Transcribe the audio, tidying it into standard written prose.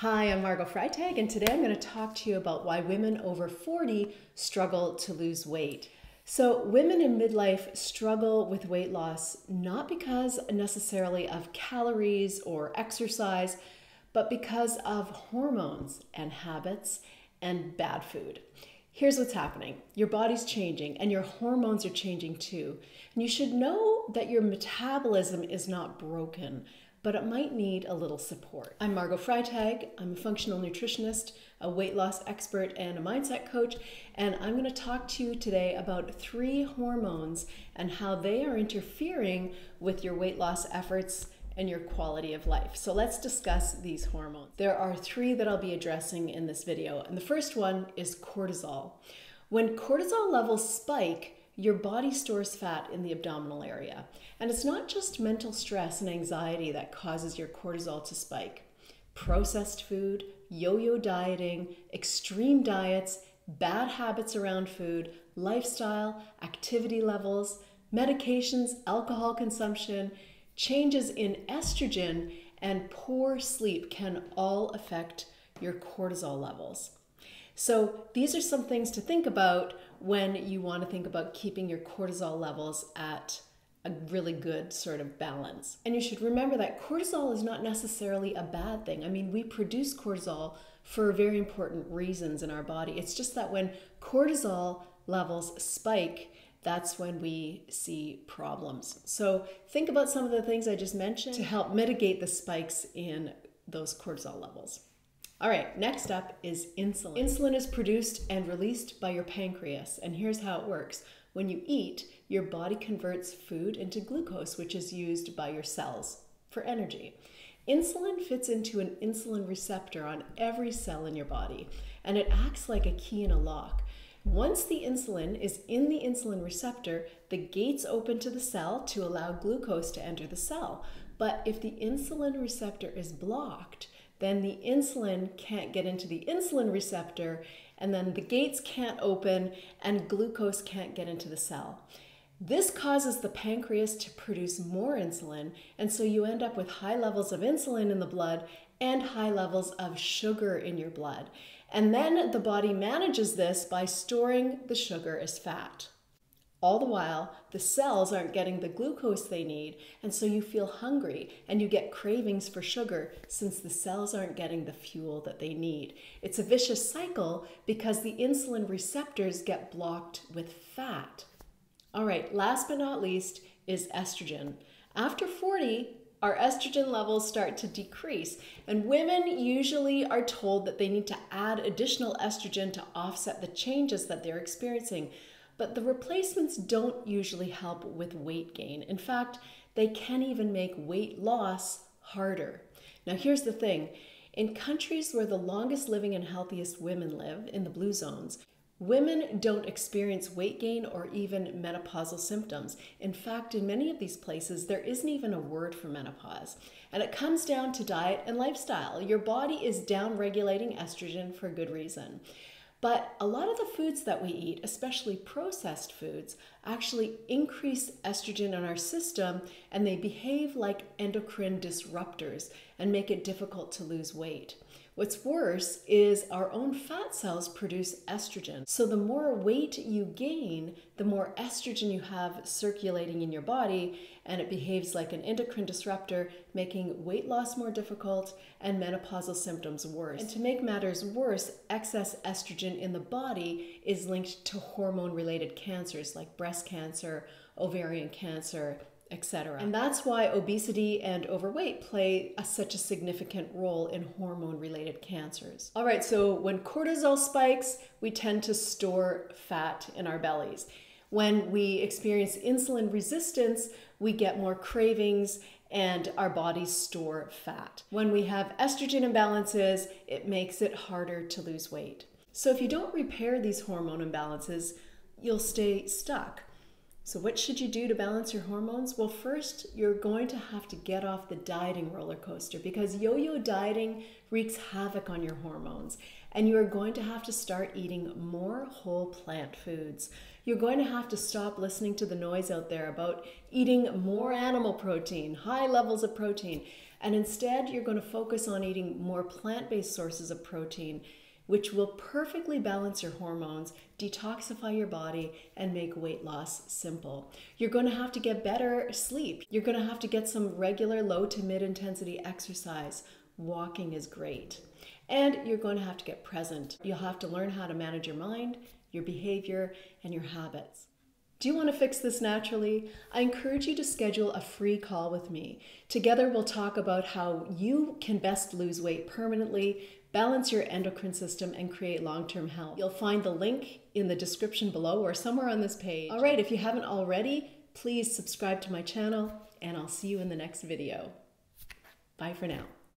Hi, I'm Margot Freitag, and today I'm going to talk to you about why women over 40 struggle to lose weight. So women in midlife struggle with weight loss not because necessarily of calories or exercise, but because of hormones and habits and bad food. Here's what's happening. Your body's changing and your hormones are changing too. And you should know that your metabolism is not broken, but it might need a little support. I'm Margot Freitag. I'm a functional nutritionist, a weight loss expert, and a mindset coach. And I'm going to talk to you today about 3 hormones and how they are interfering with your weight loss efforts and your quality of life. So let's discuss these hormones. There are 3 that I'll be addressing in this video. And the first one is cortisol. When cortisol levels spike, your body stores fat in the abdominal area. And it's not just mental stress and anxiety that causes your cortisol to spike. Processed food, yo-yo dieting, extreme diets, bad habits around food, lifestyle, activity levels, medications, alcohol consumption, changes in estrogen, and poor sleep can all affect your cortisol levels. So these are some things to think about when you want to think about keeping your cortisol levels at a really good sort of balance. And you should remember that cortisol is not necessarily a bad thing. I mean, we produce cortisol for very important reasons in our body. It's just that when cortisol levels spike, that's when we see problems. So think about some of the things I just mentioned to help mitigate the spikes in those cortisol levels. All right, next up is insulin. Insulin is produced and released by your pancreas, and here's how it works. When you eat, your body converts food into glucose, which is used by your cells for energy. Insulin fits into an insulin receptor on every cell in your body, and it acts like a key in a lock. Once the insulin is in the insulin receptor, the gates open to the cell to allow glucose to enter the cell. But if the insulin receptor is blocked, then the insulin can't get into the insulin receptor, and then the gates can't open and glucose can't get into the cell. This causes the pancreas to produce more insulin, and so you end up with high levels of insulin in the blood and high levels of sugar in your blood. And then the body manages this by storing the sugar as fat. All the while, the cells aren't getting the glucose they need, and so you feel hungry and you get cravings for sugar since the cells aren't getting the fuel that they need. It's a vicious cycle because the insulin receptors get blocked with fat. All right, last but not least is estrogen. After 40, our estrogen levels start to decrease, and women usually are told that they need to add additional estrogen to offset the changes that they're experiencing. But the replacements don't usually help with weight gain. In fact, they can even make weight loss harder. Now here's the thing. In countries where the longest living and healthiest women live, in the blue zones, women don't experience weight gain or even menopausal symptoms. In fact, in many of these places, there isn't even a word for menopause. And it comes down to diet and lifestyle. Your body is down-regulating estrogen for good reason. But a lot of the foods that we eat, especially processed foods, actually increase estrogen in our system, and they behave like endocrine disruptors and make it difficult to lose weight. What's worse is our own fat cells produce estrogen. So the more weight you gain, the more estrogen you have circulating in your body, and it behaves like an endocrine disruptor, making weight loss more difficult and menopausal symptoms worse. And to make matters worse, excess estrogen in the body is linked to hormone-related cancers like breast cancer, ovarian cancer, etc. And that's why obesity and overweight play such a significant role in hormone-related cancers. All right, so when cortisol spikes, we tend to store fat in our bellies. When we experience insulin resistance, we get more cravings and our bodies store fat. When we have estrogen imbalances, it makes it harder to lose weight. So if you don't repair these hormone imbalances, you'll stay stuck. So what should you do to balance your hormones? Well, first, you're going to have to get off the dieting roller coaster because yo-yo dieting wreaks havoc on your hormones. And you are going to have to start eating more whole plant foods. You're going to have to stop listening to the noise out there about eating more animal protein, high levels of protein, And instead, you're going to focus on eating more plant-based sources of protein, which will perfectly balance your hormones, detoxify your body, and make weight loss simple. You're going to have to get better sleep. You're going to have to get some regular low to mid-intensity exercise. Walking is great. And you're going to have to get present. You'll have to learn how to manage your mind, your behavior, and your habits. Do you want to fix this naturally? I encourage you to schedule a free call with me. Together we'll talk about how you can best lose weight permanently, balance your endocrine system, and create long-term health. You'll find the link in the description below or somewhere on this page. All right, if you haven't already, please subscribe to my channel, and I'll see you in the next video. Bye for now.